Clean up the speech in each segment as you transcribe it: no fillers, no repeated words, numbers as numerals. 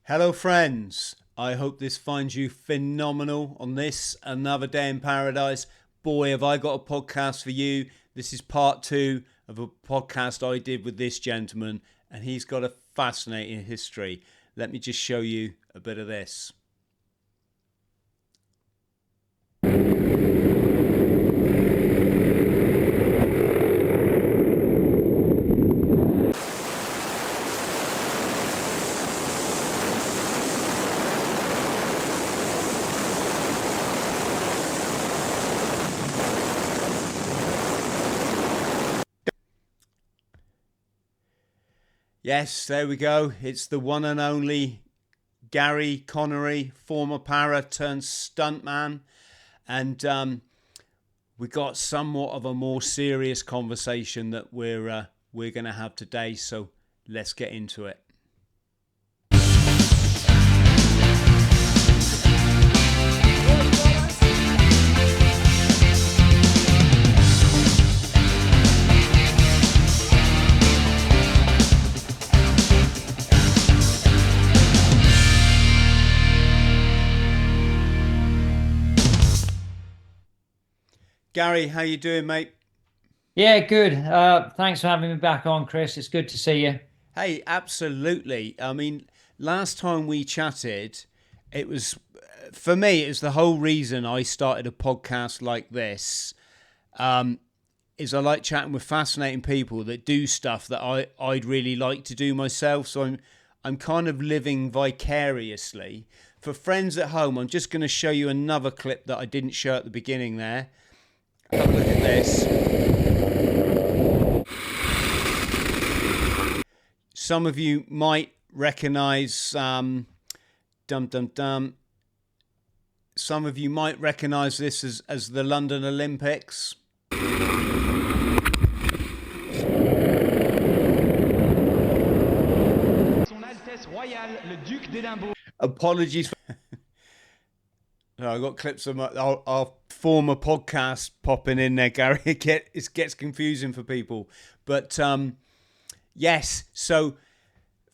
Hello, friends. I hope this finds you phenomenal on this another day in paradise. Boy, have I got a podcast for you. This is part two of a podcast I did with this gentleman, and he's got a fascinating history. Let me just show you a bit of this. Yes, there we go. It's the one and only Gary Connery, former para turned stuntman. And we got somewhat of a more serious conversation that we're going to have today. So let's get into it. Gary, how you doing, mate? Yeah, good. Thanks for having me back on, Chris. It's good to see you. Hey, absolutely. I mean, last time we chatted, it was for me. It was the whole reason I started a podcast like this. Is I like chatting with fascinating people that do stuff that I'd really like to do myself. So I'm kind of living vicariously. For friends at home, I'm just going to show you another clip that I didn't show at the beginning there. Have a look at this. Some of you might recognize dum dum dum. Some of you might recognize this as the London Olympics. Son Altesse Royale, le Duc d'Édimbourg. Apologies for I got clips of our former podcast popping in there, Gary. It gets confusing for people. But yes, so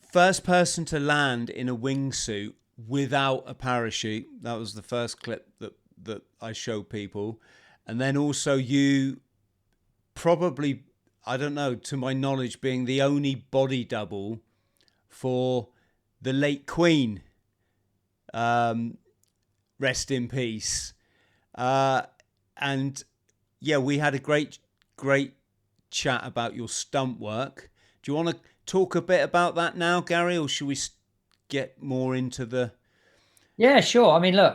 first person to land in a wingsuit without a parachute. That was the first clip that I showed people. And then also you probably, I don't know, to my knowledge, being the only body double for the late Queen. Rest in peace. And yeah, we had a great chat about your stunt work. Do you want to talk a bit about that now, Gary, or should we get more into the... Yeah, sure. I mean, look,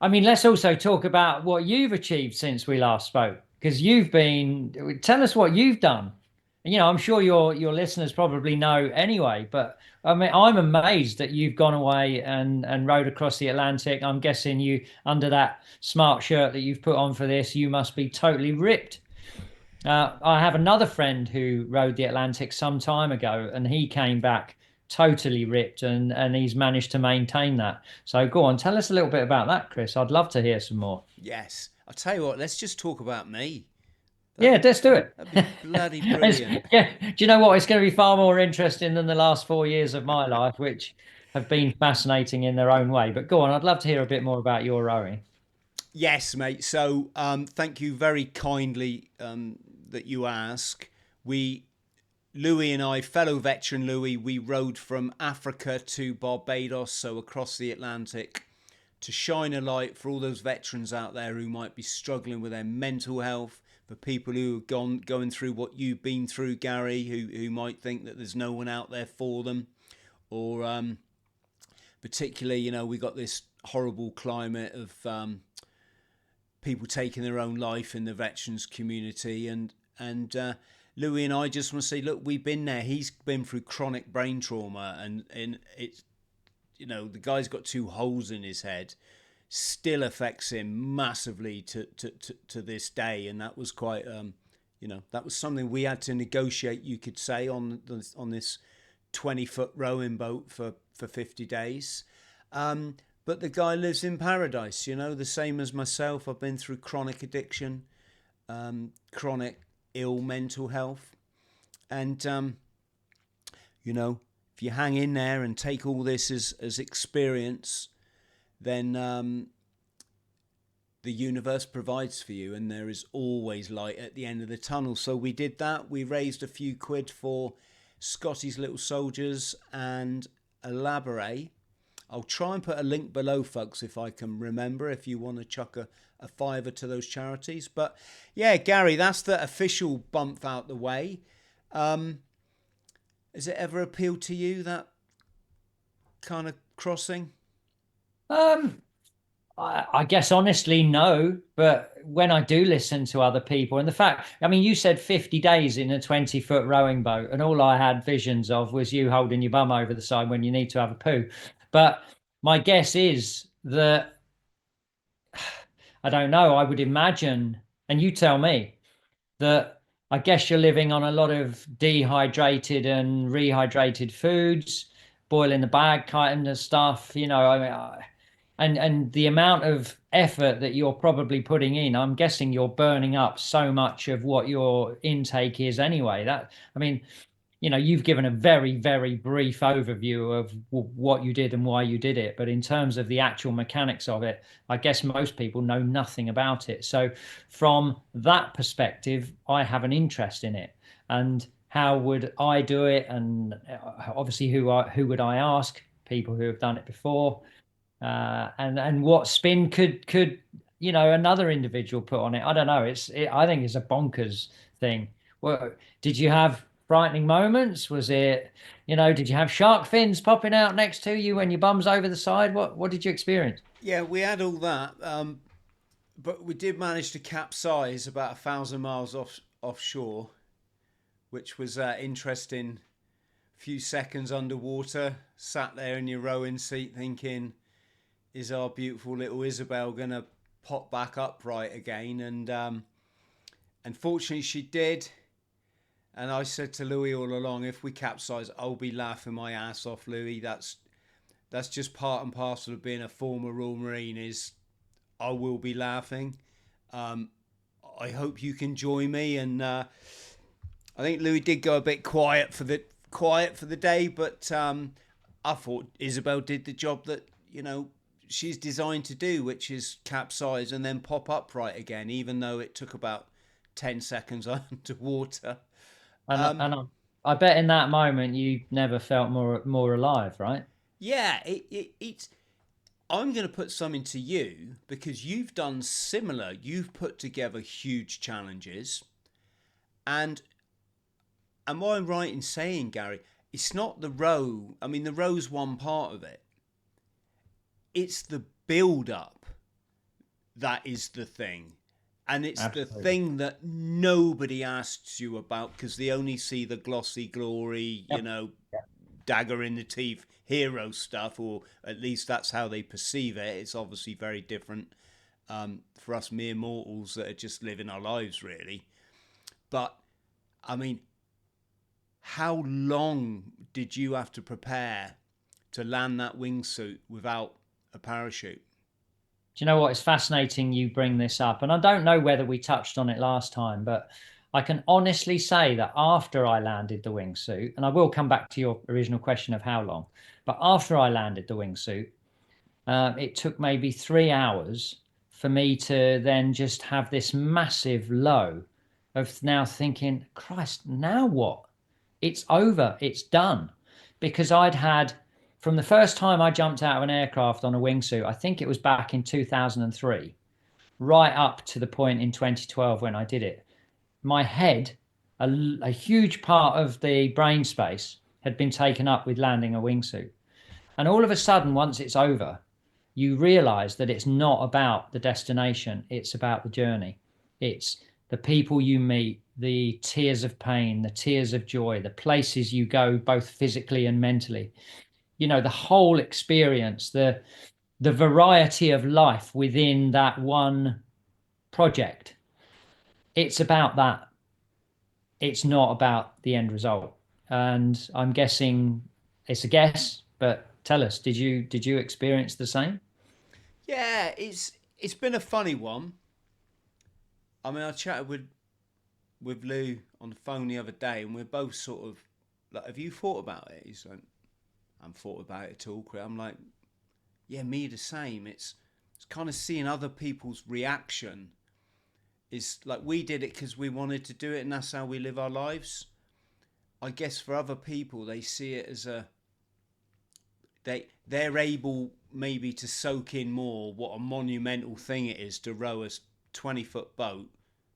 let's also talk about what you've achieved since we last spoke, because tell us what you've done. I'm sure your listeners probably know anyway, but I mean, I'm amazed that you've gone away and rowed across the Atlantic. I'm guessing you, under that smart shirt that you've put on for this, you must be totally ripped. I have another friend who rode the Atlantic some time ago, and he came back totally ripped, and he's managed to maintain that. So go on, tell us a little bit about that, Chris. I'd love to hear some more. Yes, I'll tell you what, let's just talk about me. Yeah, let's do it. That'd be bloody brilliant. Yeah, do you know what? It's going to be far more interesting than the last 4 years of my life, which have been fascinating in their own way. But go on, I'd love to hear a bit more about your rowing. Yes, mate. So thank you very kindly that you ask. Louis and I, fellow veteran Louis, we rode from Africa to Barbados, so across the Atlantic, to shine a light for all those veterans out there who might be struggling with their mental health, for people who have going through what you've been through, Gary, who might think that there's no one out there for them, or particularly, we got this horrible climate of people taking their own life in the veterans community, and Louis and I just want to say, look, we've been there. He's been through chronic brain trauma, and it's, the guy's got two holes in his head, still affects him massively to this day. And that was quite, that was something we had to negotiate, you could say, on this 20-foot rowing boat for 50 days. But the guy lives in paradise, the same as myself. I've been through chronic addiction, chronic ill mental health. And, if if you hang in there and take all this as experience, then the universe provides for you, and there is always light at the end of the tunnel. So we did that. We raised a few quid for Scotty's Little Soldiers and Elaborate. I'll try and put a link below, folks, if I can remember, if you want to chuck a fiver to those charities. But yeah, Gary, that's the official bump out the way. Has it ever appealed to you, that kind of crossing? Um, I guess honestly, no. But when I do listen to other people, and the fact, I mean, you said 50 days in a 20-foot rowing boat, and all I had visions of was you holding your bum over the side when you need to have a poo. But my guess is that, I don't know, I would imagine, and you tell me, that I guess you're living on a lot of dehydrated and rehydrated foods, boiling the bag kind of stuff. I mean, and the amount of effort that you're probably putting in, I'm guessing you're burning up so much of what your intake is anyway. I mean, you've given a very, very brief overview of what you did and why you did it. But in terms of the actual mechanics of it, I guess most people know nothing about it. So from that perspective, I have an interest in it. And how would I do it? And obviously, who would I ask? People who have done it before. And what spin could another individual put on it? I don't know. I think it's a bonkers thing. Well, did you have frightening moments? Was it, did you have shark fins popping out next to you when your bum's over the side? What did you experience? Yeah, we had all that, but we did manage to capsize about 1,000 miles offshore, which was interesting. Few seconds underwater, sat there in your rowing seat thinking, is our beautiful little Isabel gonna pop back upright again? And unfortunately she did. And I said to Louis all along, if we capsize, I'll be laughing my ass off, Louis. That's just part and parcel of being a former Royal Marine, is I will be laughing. I hope you can join me. And I think Louis did go a bit quiet for the day, but I thought Isabel did the job that she's designed to do, which is capsize and then pop upright again, even though it took about 10 seconds underwater. I bet in that moment you never felt more alive, right? Yeah, it's. I'm going to put something to you because you've done similar. You've put together huge challenges, and am I right in saying, Gary, it's not the row? I mean, the row's one part of it. It's the build up that is the thing. And it's Absolutely. the thing that nobody asks you about because they only see the glossy glory, Yep. Yep. dagger in the teeth hero stuff, or at least that's how they perceive it. It's obviously very different for us mere mortals that are just living our lives, really. But, I mean, how long did you have to prepare to land that wingsuit without a parachute? Do you know what? It's fascinating you bring this up. And I don't know whether we touched on it last time, but I can honestly say that after I landed the wingsuit, and I will come back to your original question of how long, but after I landed the wingsuit, it took maybe 3 hours for me to then just have this massive low of now thinking, Christ, now what? It's over. It's done. Because I'd had, from the first time I jumped out of an aircraft on a wingsuit, I think it was back in 2003, right up to the point in 2012 when I did it. My head, a huge part of the brain space had been taken up with landing a wingsuit. And all of a sudden, once it's over, you realize that it's not about the destination, it's about the journey. It's the people you meet, the tears of pain, the tears of joy, the places you go, both physically and mentally. The whole experience, the variety of life within that one project. It's about that. It's not about the end result. And I'm guessing it's a guess, but tell us, did you experience the same? Yeah, it's been a funny one. I mean, I chatted with Lou on the phone the other day, and we're both sort of like, "Have you thought about it?" He's like, haven't thought about it at all, Chris. I'm like, yeah, me the same. It's kind of seeing other people's reaction. Is like we did it because we wanted to do it, and that's how we live our lives. I guess for other people, they see it as they're able maybe to soak in more what a monumental thing it is to row a 20-foot boat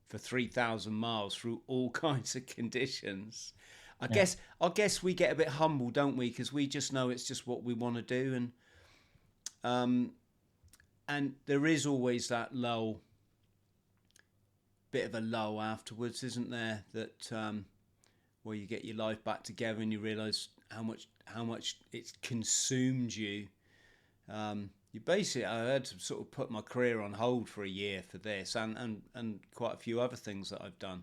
for 3,000 miles through all kinds of conditions. Yeah. I guess we get a bit humble, don't we? Because we just know it's just what we want to do, um, and there is always that bit of a lull afterwards, isn't there? That where you get your life back together and you realise how much it's consumed you. You basically, I had to sort of put my career on hold for a year for this, and quite a few other things that I've done.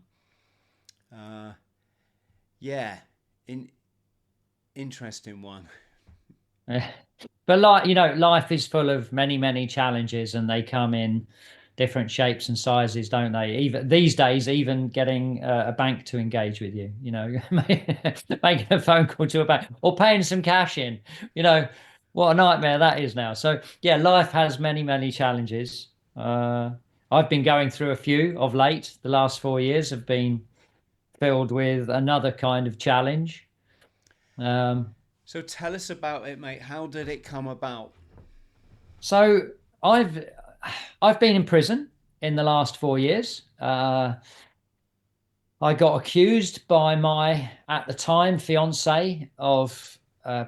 Yeah, interesting one. Yeah. But like, life is full of many, many challenges, and they come in different shapes and sizes, don't they? Even these days, even getting a bank to engage with you, making a phone call to a bank or paying some cash in, you know, what a nightmare that is now. So yeah, life has many, many challenges. I've been going through a few of late. The last 4 years have been filled with another kind of challenge. Um, So tell us about it, mate. How did it come about? So I've I've been in prison in the last 4 years. I got accused by my at the time fiance of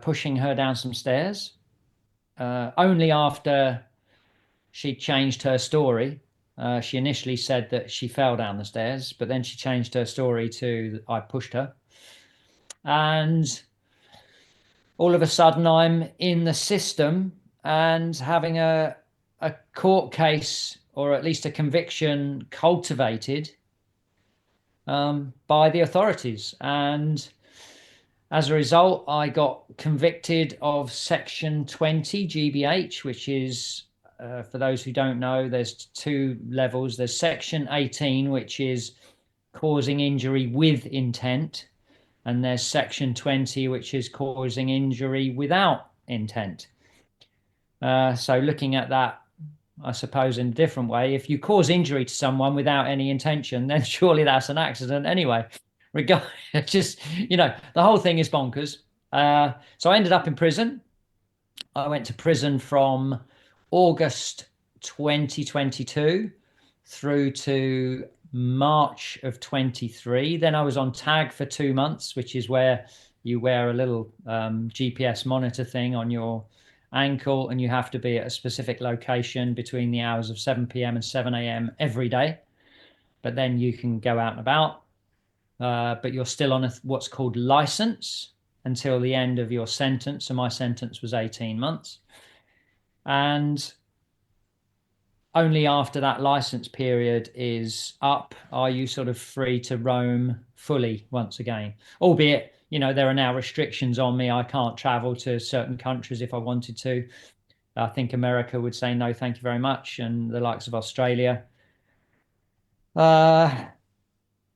pushing her down some stairs. Only after she changed her story. She initially said that she fell down the stairs, but then she changed her story to I pushed her. And all of a sudden, I'm in the system and having a court case, or at least a conviction, cultivated by the authorities. And as a result, I got convicted of Section 20 GBH, which is, for those who don't know, there's two levels. There's Section 18, which is causing injury with intent, and there's Section 20, which is causing injury without intent. So looking at that, I suppose, in a different way, if you cause injury to someone without any intention, then surely that's an accident anyway. Regard, just, the whole thing is bonkers. So I ended up in prison. I went to prison from August 2022 through to March of 23. Then I was on tag for 2 months, which is where you wear a little GPS monitor thing on your ankle, and you have to be at a specific location between the hours of 7 p.m. and 7 a.m. every day. But then you can go out and about. But you're still on what's called license until the end of your sentence. So my sentence was 18 months. And only after that license period is up are you sort of free to roam fully once again. Albeit, there are now restrictions on me. I can't travel to certain countries if I wanted to. I think America would say no, thank you very much, and the likes of Australia.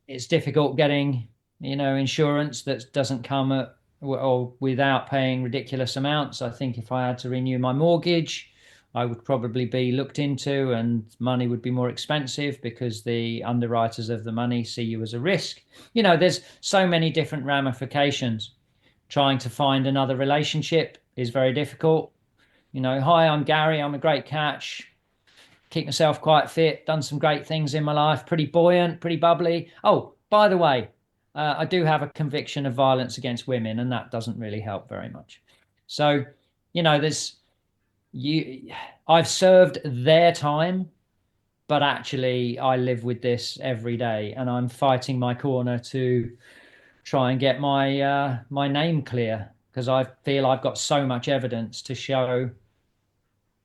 It's difficult getting, insurance that doesn't come at or without paying ridiculous amounts. I think if I had to renew my mortgage, I would probably be looked into, and money would be more expensive because the underwriters of the money see you as a risk. There's so many different ramifications. Trying to find another relationship is very difficult. Hi, I'm Gary. I'm a great catch. Keep myself quite fit. Done some great things in my life. Pretty buoyant, pretty bubbly. Oh, by the way, I do have a conviction of violence against women, and that doesn't really help very much. So, there's you. I've served their time, but actually, I live with this every day, and I'm fighting my corner to try and get my name clear, because I feel I've got so much evidence to show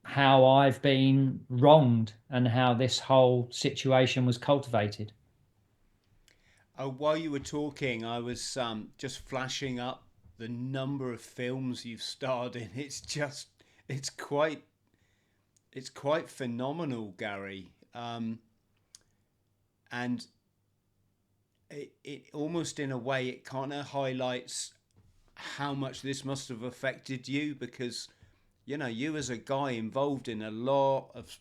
how I've been wronged and how this whole situation was cultivated. While you were talking, I was just flashing up the number of films you've starred in. It's quite, it's quite phenomenal, Gary. And it almost in a way it kind of highlights how much this must have affected you, because you as a guy involved in a lot of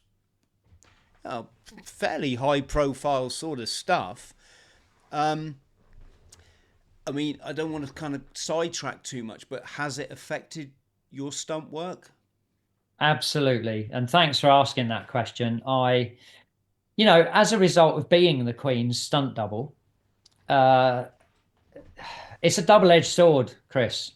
uh, fairly high profile sort of stuff. Um, I mean, I don't want to kind of sidetrack too much, but has it affected your stunt work? Absolutely. And thanks for asking that question. As a result of being the Queen's stunt double, uh, it's a double-edged sword, Chris.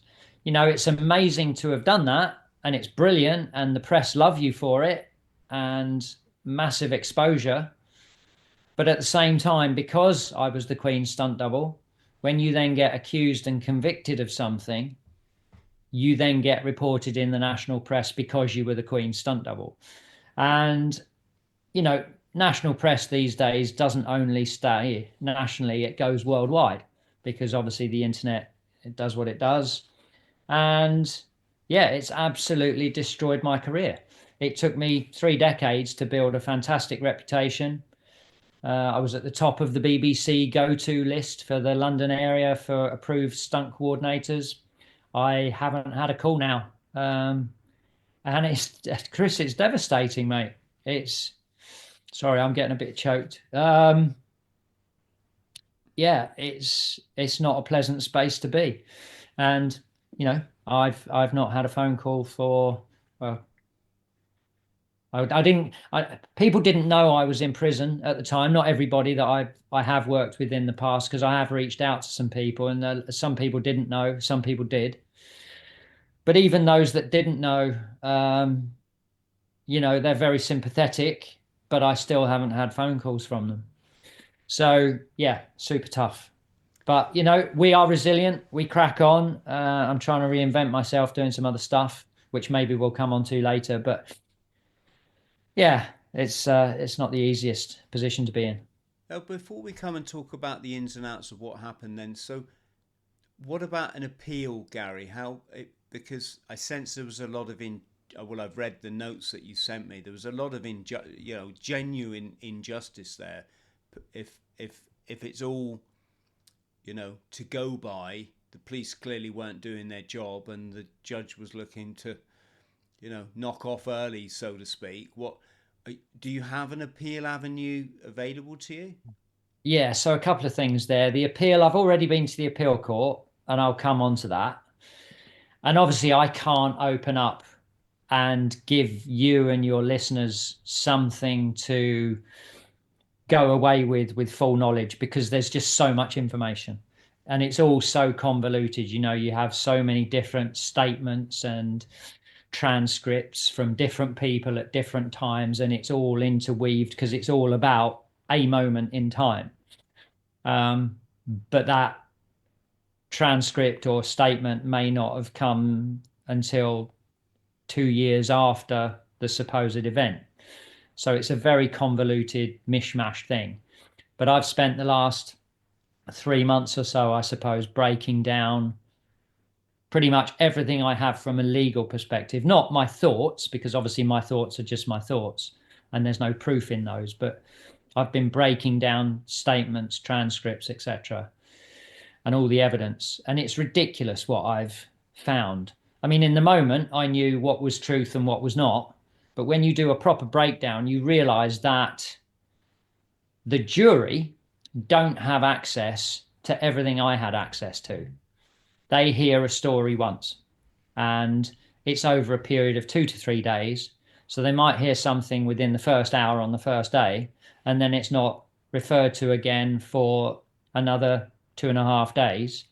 It's amazing to have done that, and it's brilliant, and the press love you for it, and massive exposure. But at the same time, because I was the Queen's stunt double, when you then get accused and convicted of something, you then get reported in the national press because you were the Queen's stunt double. And, national press these days doesn't only stay nationally, it goes worldwide because obviously the internet, it does what it does. And yeah, it's absolutely destroyed my career. It took me 3 decades to build a fantastic reputation. I was at the top of the BBC go-to list for the London area for approved stunt coordinators. I haven't had a call now. And it's, Chris, it's devastating, mate. It's, sorry, I'm getting a bit choked. Yeah, it's not a pleasant space to be. And, I've not had a phone call for, well, I didn't. People didn't know I was in prison at the time. Not everybody that I have worked with in the past, because I have reached out to some people, and some people didn't know, some people did. But even those that didn't know, they're very sympathetic. But I still haven't had phone calls from them. So yeah, super tough. But we are resilient. We crack on. I'm trying to reinvent myself, doing some other stuff, which maybe we'll come on to later. But yeah, it's not the easiest position to be in. Now, before we come and talk about the ins and outs of what happened then, so what about an appeal, Gary? Because I sense there was a lot of well, I've read the notes that you sent me. There was a lot of genuine injustice there. If it's all to go by, the police clearly weren't doing their job, and the judge was looking to knock off early, so to speak. What do you have an appeal avenue available to you? Yeah, so a couple of things there. The appeal, I've already been to the appeal court, and I'll come on to that. And obviously, I can't open up and give you and your listeners something to go away with full knowledge, because there's just so much information and it's all so convoluted. You have so many different statements and transcripts from different people at different times, and it's all interweaved because it's all about a moment in time. But that transcript or statement may not have come until 2 years after the supposed event. So it's a very convoluted mishmash thing. But I've spent the last 3 months or so, I suppose, breaking down pretty much everything I have from a legal perspective. Not my thoughts, because obviously my thoughts are just my thoughts and there's no proof in those. But I've been breaking down statements, transcripts, etc., and all the evidence. And it's ridiculous what I've found. I mean, in the moment, I knew what was truth and what was not. But when you do a proper breakdown, you realize that the jury don't have access to everything I had access to. They hear a story once, and it's over a period of 2 to 3 days. So they might hear something within the first hour on the first day, and then it's not referred to again for another 2.5 days.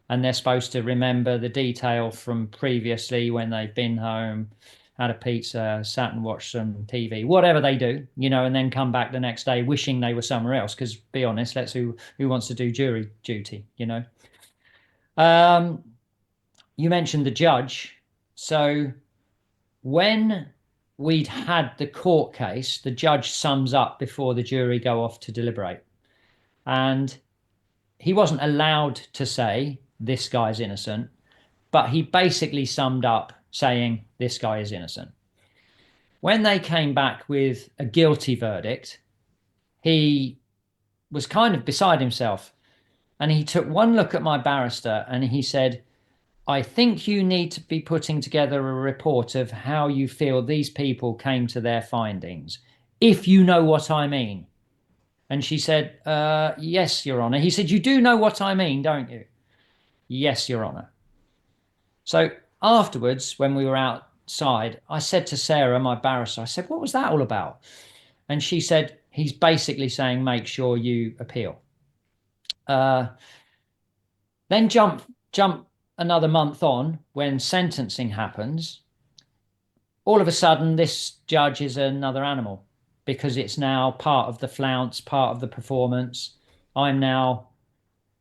And they're supposed to remember the detail from previously when they've been home, had a pizza, sat and watched some TV, whatever they do, and then come back the next day wishing they were somewhere else. Because be honest, who wants to do jury duty. Um, you mentioned the judge. So when we'd had the court case, the judge sums up before the jury go off to deliberate. And he wasn't allowed to say, this guy's innocent, but he basically summed up saying, this guy is innocent. When they came back with a guilty verdict, he was kind of beside himself. And he took one look at my barrister and he said, I think you need to be putting together a report of how you feel these people came to their findings, if you know what I mean. And she said, yes, Your Honor. He said, you do know what I mean, don't you? Yes, Your Honor. So afterwards, when we were outside, I said to Sarah, my barrister, I said, what was that all about? And she said, he's basically saying, make sure you appeal. Uh, then jump another month on when sentencing happens. All of a sudden, this judge is another animal because it's now part of the flounce, part of the performance. I'm now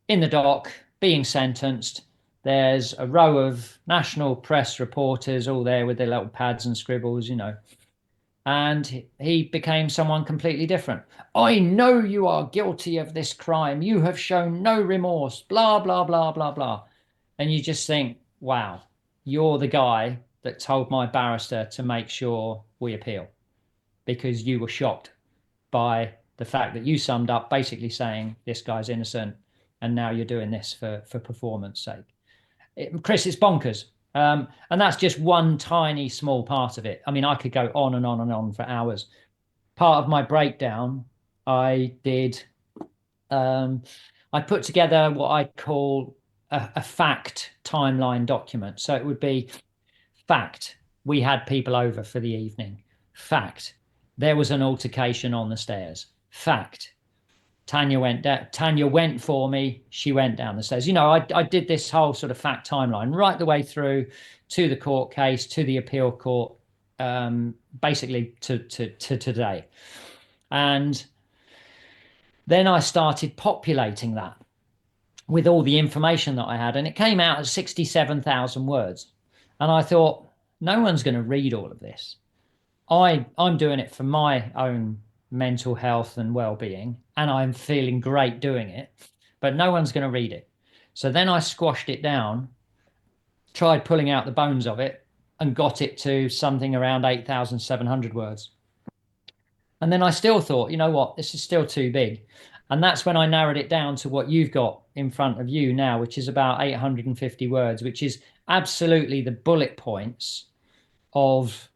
in the dock being sentenced. There's a row of national press reporters all there with their little pads and scribbles, and he became someone completely different. I know you are guilty of this crime. You have shown no remorse, blah, blah, blah, blah, blah. And you just think, wow, you're the guy that told my barrister to make sure we appeal because you were shocked by the fact that you summed up basically saying this guy's innocent and now you're doing this for performance sake. Chris, it's bonkers. And that's just one tiny small part of it. I mean, I could go on and on and on for hours. Part of my breakdown, I did, I put together what I call a fact timeline document. So it would be fact, we had people over for the evening. Fact, there was an altercation on the stairs. Fact, Tanya went down. Tanya went for me. She went down the stairs. I did this whole sort of fact timeline right the way through to the court case, to the appeal court, basically to today. And then I started populating that with all the information that I had, and it came out at 67,000 words. And I thought, no one's going to read all of this. I'm doing it for my own mental health and well-being, and I'm feeling great doing it, but no one's going to read it. So then I squashed it down, tried pulling out the bones of it, and got it to something around 8,700 words. And then I still thought, you know what, this is still too big. And that's when I narrowed it down to what you've got in front of you now, which is about 850 words, which is absolutely the bullet points of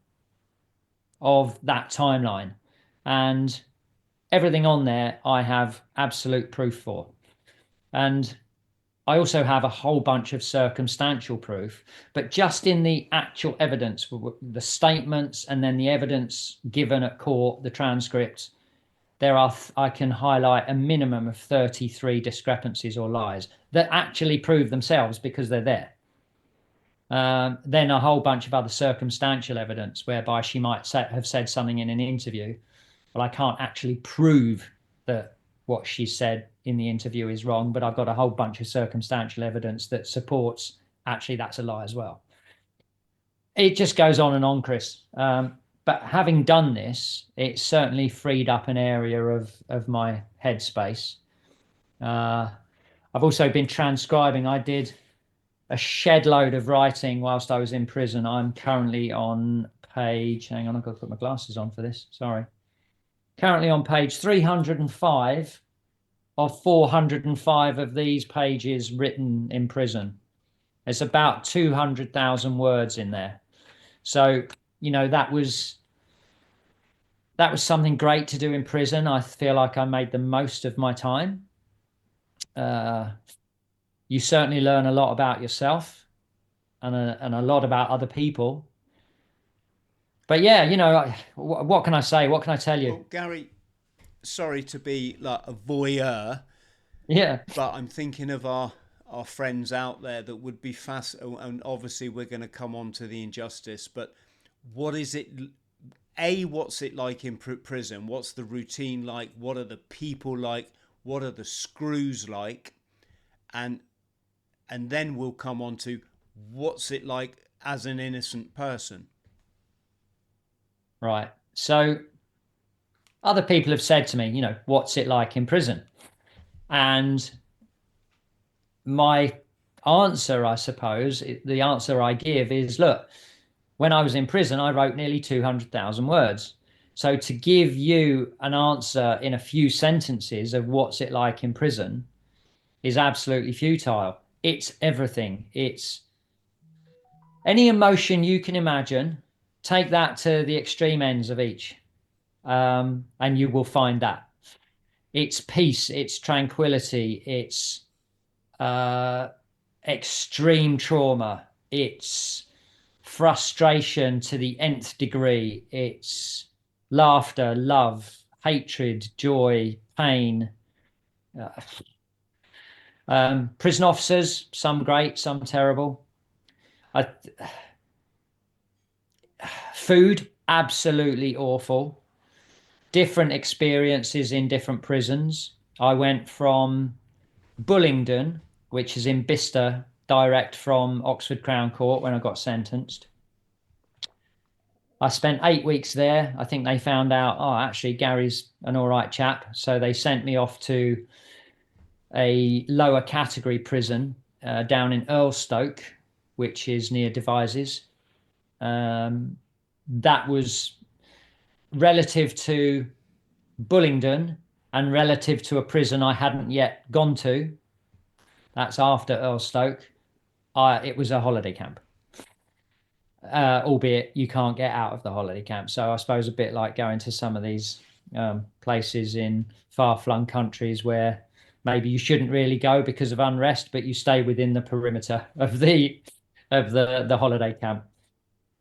that timeline. And everything on there, I have absolute proof for. And I also have a whole bunch of circumstantial proof, but just in the actual evidence, the statements and then the evidence given at court, the transcripts, I can highlight a minimum of 33 discrepancies or lies that actually prove themselves because they're there. Then a whole bunch of other circumstantial evidence whereby she might have said something in an interview. Well, I can't actually prove that what she said in the interview is wrong, but I've got a whole bunch of circumstantial evidence that supports actually that's a lie as well. It just goes on and on, Chris. But having done this, it certainly freed up an area of my headspace. I've also been transcribing. I did a shed load of writing whilst I was in prison. I'm currently on page, hang on, I've got to put my glasses on for this, sorry. Currently on page 305 of 405 of these pages written in prison. There's about 200,000 words in there. So, that was something great to do in prison. I feel like I made the most of my time. You certainly learn a lot about yourself and a lot about other people. But yeah, what can I say? What can I tell you? Well, Gary, sorry to be like a voyeur, Yeah. but I'm thinking of our friends out there that would be fast. And obviously, we're going to come on to the injustice. But what is it? What's it like in prison? What's the routine like? What are the people like? What are the screws like? And then we'll come on to what's it like as an innocent person. Right. So other people have said to me, what's it like in prison? And my answer, I suppose, the answer I give is, look, when I was in prison, I wrote nearly 200,000 words. So to give you an answer in a few sentences of what's it like in prison is absolutely futile. It's everything. It's any emotion you can imagine, take that to the extreme ends of each, and you will find that it's peace, it's tranquility, it's uh, extreme trauma, it's frustration to the nth degree, it's laughter, love, hatred, joy, pain. Uh, Prison officers, some great, some terrible. I, Food, absolutely awful. Different experiences in different prisons. I went from Bullingdon, which is in Bicester, direct from Oxford Crown Court when I got sentenced. I spent 8 weeks there. I think they found out, oh, actually, Gary's an all right chap. So they sent me off to a lower category prison down in Earlstoke, which is near Devizes. That was relative to Bullingdon and relative to a prison I hadn't yet gone to. That's after Earlstoke. It was a holiday camp, albeit you can't get out of the holiday camp. So I suppose a bit like going to some of these places in far-flung countries where maybe you shouldn't really go because of unrest, but you stay within the perimeter of the holiday camp.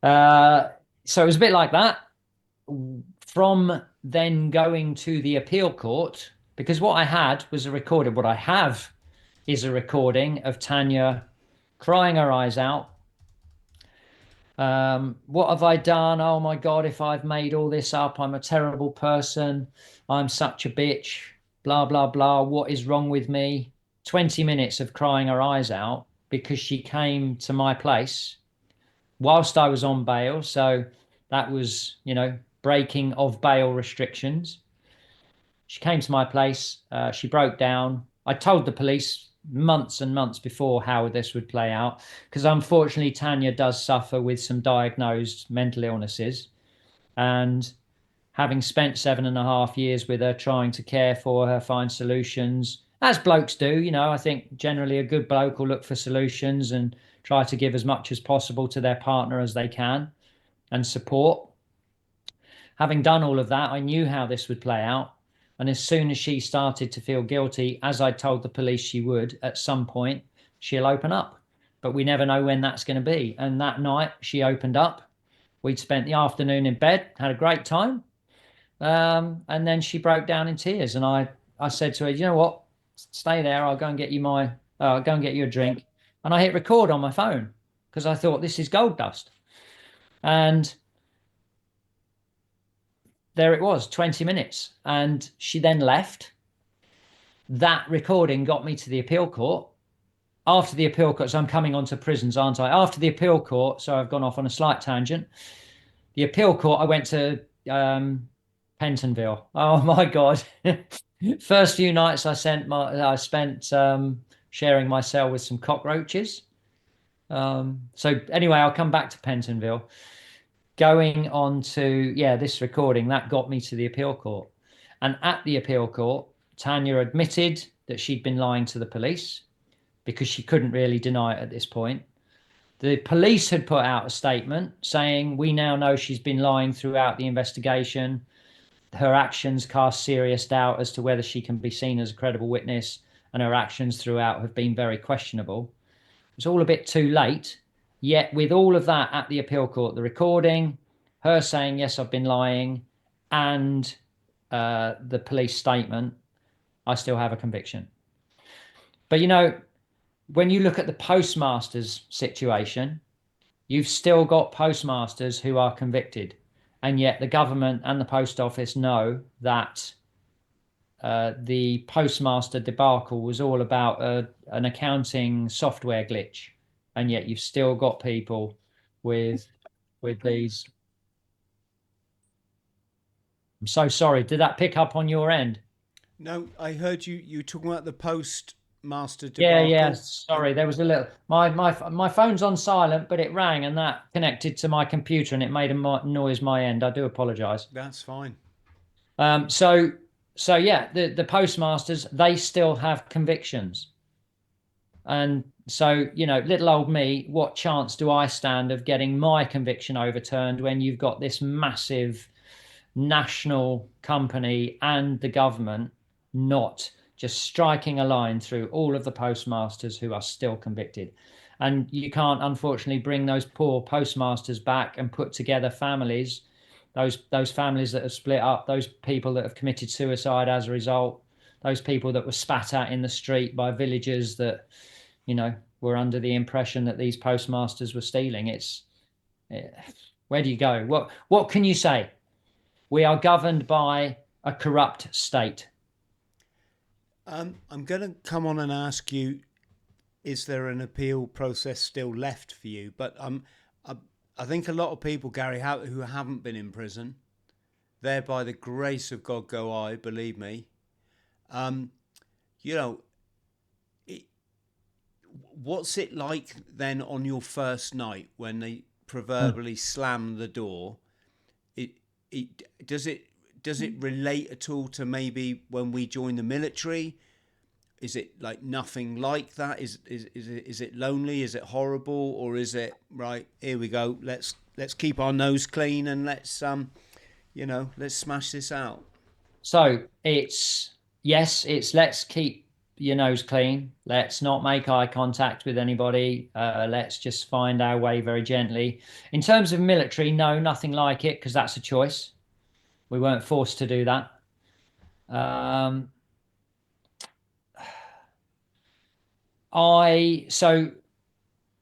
So it was a bit like that. From then going to the appeal court, because what I had was a recording. What I have is a recording of Tanya crying her eyes out. What have I done? Oh my God, if I've made all this up, I'm a terrible person. I'm such a bitch. Blah, blah, blah. What is wrong with me? 20 minutes of crying her eyes out because she came to my place whilst I was on bail. So that was, breaking of bail restrictions. She came to my place. She broke down. I told the police months and months before how this would play out, because unfortunately Tanya does suffer with some diagnosed mental illnesses, and having spent 7.5 years with her, trying to care for her, find solutions, as blokes do. I think generally a good bloke will look for solutions and try to give as much as possible to their partner as they can and support. Having done all of that, I knew how this would play out. And as soon as she started to feel guilty, as I told the police she would, at some point, she'll open up. But we never know when that's going to be. And that night, she opened up. We'd spent the afternoon in bed, had a great time. And then she broke down in tears. And I said to her, you know what? Stay there. I'll go and get you a drink. And I hit record on my phone because I thought this is gold dust. And there it was, 20 minutes. And she then left. That recording got me to the appeal court. After the appeal court, so I'm coming on to prisons, aren't I? After the appeal court, so I've gone off on a slight tangent. The appeal court, I went to Pentonville. Oh my God. First few nights I spent sharing my cell with some cockroaches. So anyway, I'll come back to Pentonville. Going on to, this recording, that got me to the appeal court. And at the appeal court, Tanya admitted that she'd been lying to the police because she couldn't really deny it at this point. The police had put out a statement saying, we now know she's been lying throughout the investigation. Her actions cast serious doubt as to whether she can be seen as a credible witness, and her actions throughout have been very questionable. It's all a bit too late. Yet with all of that at the appeal court, the recording, her saying, yes, I've been lying, and the police statement, I still have a conviction. But when you look at the postmasters situation, you've still got postmasters who are convicted. And yet the government and the post office know that the postmaster debacle was all about an accounting software glitch. And yet you've still got people with these. I'm so sorry. Did that pick up on your end? No, I heard you talking about the postmaster Yeah, debacle. yeah. Sorry, there was a little. My phone's on silent, but it rang, and that connected to my computer, and it made a noise my end. I do apologise. That's fine. So yeah, the postmasters, they still have convictions, and So, little old me, what chance do I stand of getting my conviction overturned when you've got this massive national company and the government not just striking a line through all of the postmasters who are still convicted? And you can't, unfortunately, bring those poor postmasters back and put together families, those families that have split up, those people that have committed suicide as a result, those people that were spat at in the street by villagers that were under the impression that these postmasters were stealing. Eh, where do you go? What can you say? We are governed by a corrupt state. I'm going to come on and ask you, is there an appeal process still left for you? But I, I think a lot of people, Gary, who haven't been in prison, there by the grace of God go I, believe me. Um, you know, it, what's it like then on your first night when they Hmm. proverbially slam the door? It, does it relate at all to maybe when we joined the military? Is it like nothing like that? Is it lonely? Is it horrible? Or is it right? Here we go. Let's keep our nose clean and let's smash this out. So it's yes, it's let's keep your nose clean. Let's not make eye contact with anybody. Let's just find our way very gently. In terms of military, no, nothing like it because that's a choice. We weren't forced to do that. Um, I so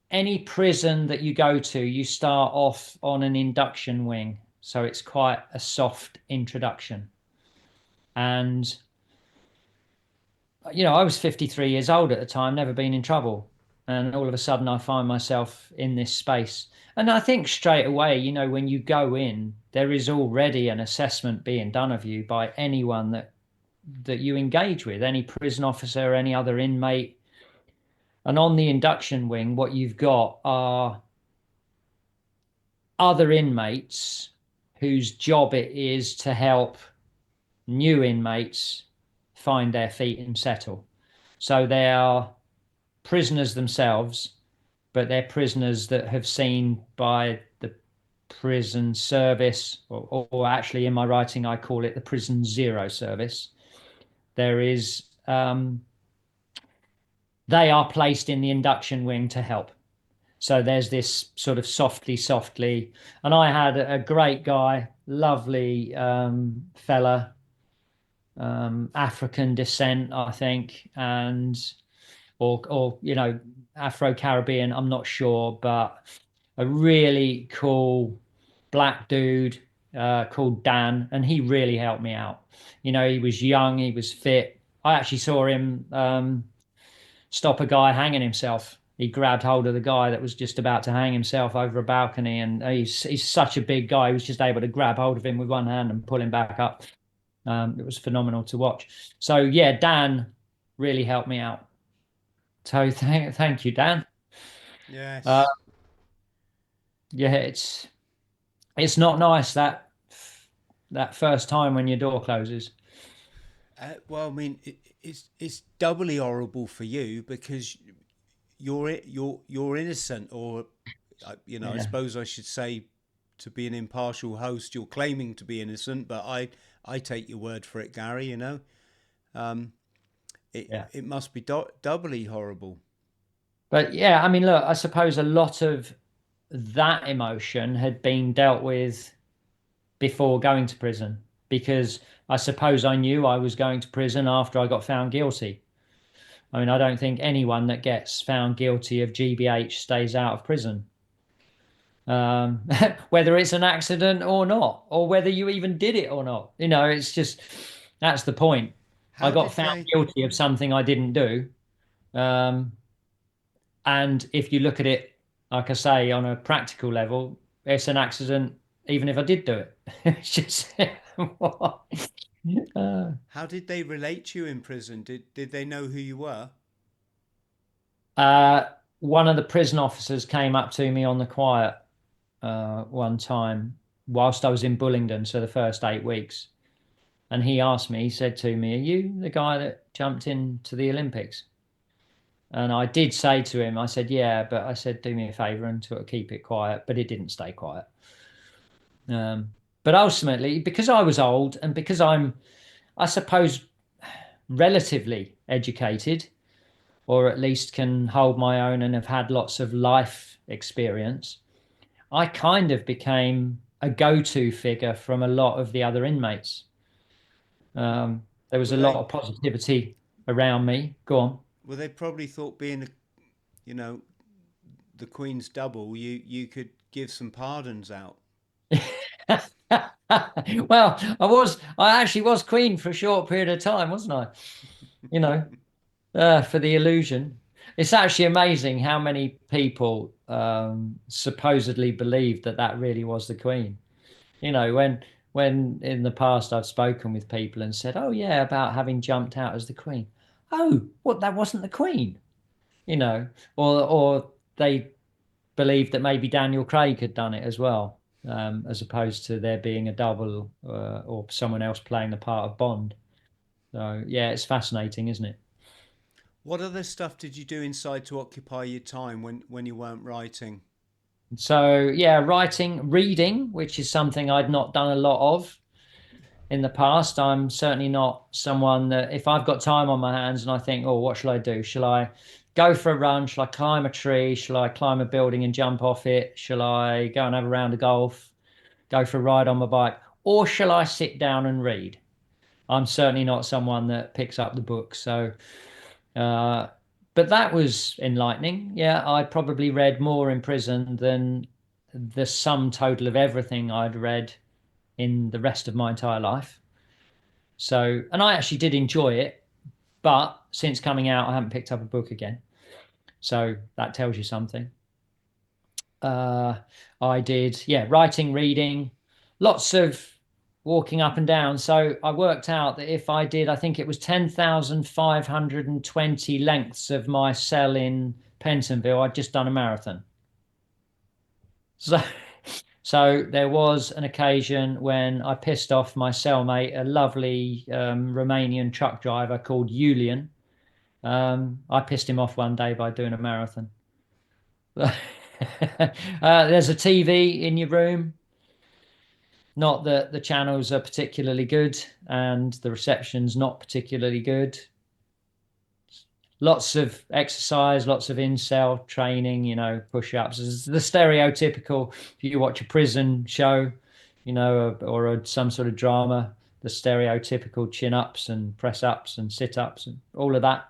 any prison that you go to, you start off on an induction wing, so it's quite a soft introduction. And I was 53 years old at the time, never been in trouble. And all of a sudden, I find myself in this space. And I think straight away, when you go in, there is already an assessment being done of you by anyone that you engage with, any prison officer, any other inmate. And on the induction wing, what you've got are other inmates whose job it is to help new inmates find their feet and settle. So they are prisoners themselves, but they're prisoners that have seen by the prison service, or actually in my writing, I call it the prison zero service. There is, they are placed in the induction wing to help. So there's this sort of softly, and I had a great guy, lovely fella, African descent, I think, and or Afro-Caribbean, I'm not sure, but a really cool black dude called Dan, and he really helped me out. He was young, he was fit. I actually saw him stop a guy hanging himself. He grabbed hold of the guy that was just about to hang himself over a balcony, and he's such a big guy. He was just able to grab hold of him with one hand and pull him back up. It was phenomenal to watch. So yeah, Dan really helped me out. So thank you, Dan. Uh, Yes. yeah, it's not nice that first time when your door closes. Well, I mean, it's doubly horrible for you because you're innocent, or I Yeah, suppose I should say, to be an impartial host, you're claiming to be innocent, but I take your word for it, Gary. Um, yeah. it must be doubly horrible. But yeah, I mean, look, I suppose a lot of that emotion had been dealt with before going to prison because I suppose I knew I was going to prison after I got found guilty. I mean, I don't think anyone that gets found guilty of GBH stays out of prison, um, whether it's an accident or not, or whether you even did it or not. It's just that's the point. I How got did found they? guilty of something I didn't do. Um, and if you look at it, like I say, on a practical level, it's an accident, even if I did do it. It's just, what? Uh, How did they relate to you in prison? Did they know who you were? uh, one of the prison officers came up to me on the quiet one time whilst I was in Bullingdon, so the first 8 weeks. And he asked me, he said to me, "Are you the guy that jumped into the Olympics?" And I did say to him, I said, yeah, but I said, do me a favor and sort of keep it quiet. But it didn't stay quiet. Um, but ultimately, because I was old and because I suppose, relatively educated, or at least can hold my own and have had lots of life experience, I kind of became a go-to figure from a lot of the other inmates. There was Were a lot they of positivity around me. Go on. were they probably thought being you know the Queen's double, you could give some pardons out. Well, I actually was queen for a short period of time, wasn't I? You know, for the illusion. It's actually amazing how many people supposedly believed that that really was the queen. When in the past I've spoken with people and said, "Oh yeah, about having jumped out as the queen." Oh, what? That wasn't the queen, you know, or they believed that maybe Daniel Craig had done it as well, as opposed to there being a double or someone else playing the part of Bond. So yeah, it's fascinating, isn't it? What other stuff did you do inside to occupy your time when you weren't writing? So yeah, writing, reading, which is something I'd not done a lot of in the past. I'm certainly not someone that if I've got time on my hands and I think, oh, what shall I do? Shall I go for a run? Shall I climb a tree? Shall I climb a building and jump off it? Shall I go and have a round of golf? Go for a ride on my bike? Or shall I sit down and read? I'm certainly not someone that picks up the book. Uh, but that was enlightening. Yeah, I probably read more in prison than the sum total of everything I'd read in the rest of my entire life. So, and I actually did enjoy it, but since coming out, I haven't picked up a book again. So that tells you something. Uh, I did, yeah, writing, reading, lots of walking up and down. So I worked out that if I did, I think it was 10,520 lengths of my cell in Pentonville, I'd just done a marathon. So, so there was an occasion when I pissed off my cellmate, a lovely Romanian truck driver called Julian. I pissed him off one day by doing a marathon. There's a TV in your room. Not that the channels are particularly good and the reception's not particularly good. Lots of exercise, lots of in-cell training, push-ups. It's the stereotypical, if you watch a prison show, or some sort of drama, the stereotypical chin-ups and press-ups and sit-ups and all of that.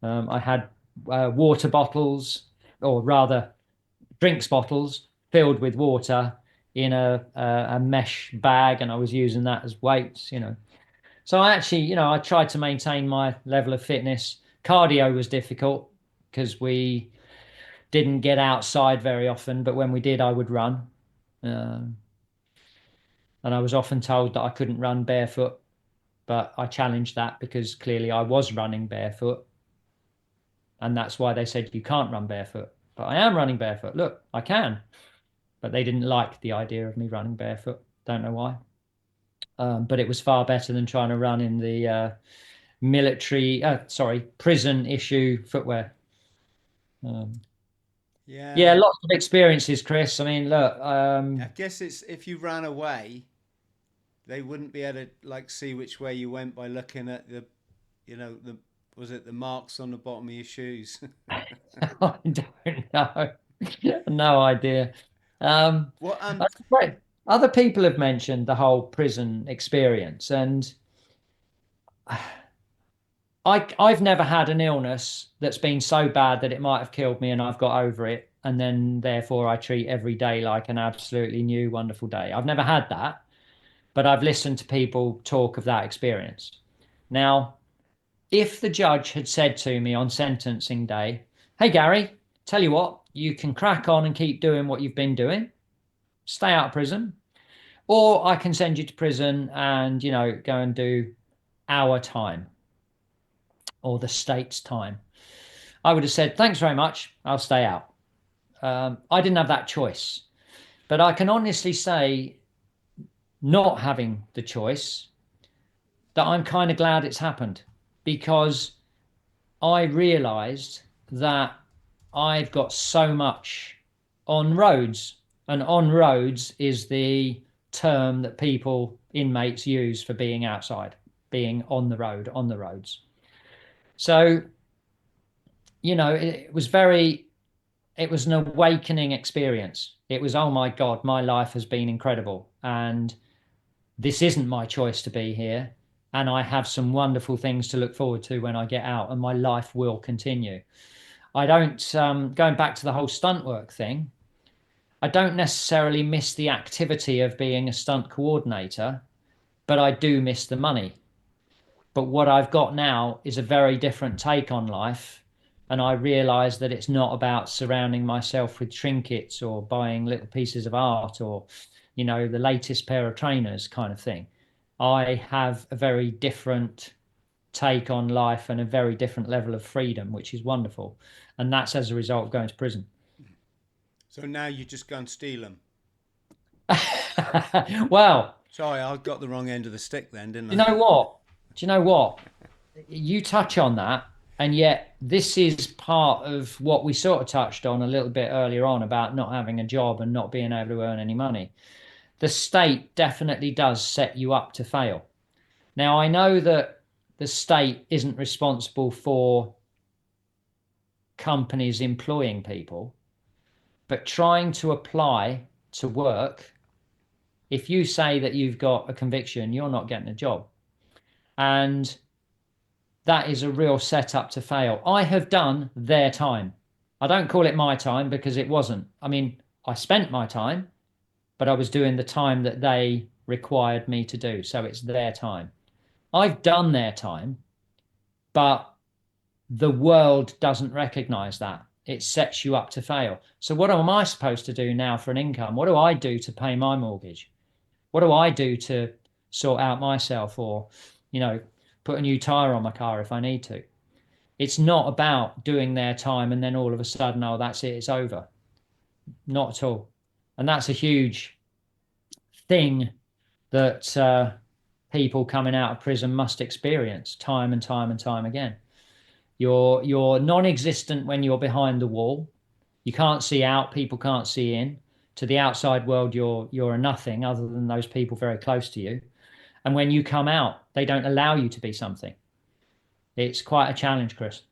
I had water bottles, or rather drinks bottles filled with water in a mesh bag, and I was using that as weights. So I actually, I tried to maintain my level of fitness. Cardio was difficult because we didn't get outside very often, but when we did, I would run. Um, and I was often told that I couldn't run barefoot, but I challenged that because clearly I was running barefoot. And that's why they said you can't run barefoot. But I am running barefoot. Look, I can. But they didn't like the idea of me running barefoot. Don't know why. But it was far better than trying to run in the prison issue footwear. Um, yeah, Yeah, lots of experiences, Chris. I mean, look, I guess it's if you ran away, they wouldn't be able to like see which way you went by looking at the was it the marks on the bottom of your shoes? I don't know. No idea. What That's great. Other people have mentioned the whole prison experience, and I've never had an illness that's been so bad that it might have killed me and I've got over it. And then therefore I treat every day like an absolutely new, wonderful day. I've never had that, but I've listened to people talk of that experience. Now, if the judge had said to me on sentencing day, hey, Gary, tell you what, you can crack on and keep doing what you've been doing, stay out of prison, or I can send you to prison and, go and do our time or the state's time. I would have said, thanks very much. I'll stay out. I didn't have that choice. But I can honestly say, not having the choice, that I'm kind of glad it's happened because I realized that I've got so much on roads, and on roads is the term that people, inmates, use for being outside, being on the road, on the roads. So, it was an awakening experience. It was, oh my God, my life has been incredible. And this isn't my choice to be here. And I have some wonderful things to look forward to when I get out, and my life will continue. I don't, going back to the whole stunt work thing, I don't necessarily miss the activity of being a stunt coordinator, but I do miss the money. But what I've got now is a very different take on life. And I realize that it's not about surrounding myself with trinkets or buying little pieces of art or, the latest pair of trainers kind of thing. I have a very different take on life and a very different level of freedom, which is wonderful. And that's as a result of going to prison. So now you just go and steal them. Well, Sorry, I got the wrong end of the stick then, didn't you I? know what? Do you know what? You touch on that, and yet this is part of what we sort of touched on a little bit earlier on about not having a job and not being able to earn any money. The state definitely does set you up to fail. Now, I know that the state isn't responsible for companies employing people, but trying to apply to work, if you say that you've got a conviction, you're not getting a job. And that is a real setup to fail. I have done their time. I don't call it my time because it wasn't. I mean, I spent my time, but I was doing the time that they required me to do. So it's their time. I've done their time, but the world doesn't recognize that. It sets you up to fail. So what am I supposed to do now for an income? What do I do to pay my mortgage? What do I do to sort out myself or, you know, put a new tire on my car if I need to? It's not about doing their time and then all of a sudden, oh, that's it, it's over. Not at all. And that's a huge thing that people coming out of prison must experience time and time and time again. You're non-existent when you're behind the wall. You can't see out, people can't see in. To the outside world, you're a nothing other than those people very close to you. And when you come out, they don't allow you to be something. It's quite a challenge, Chris.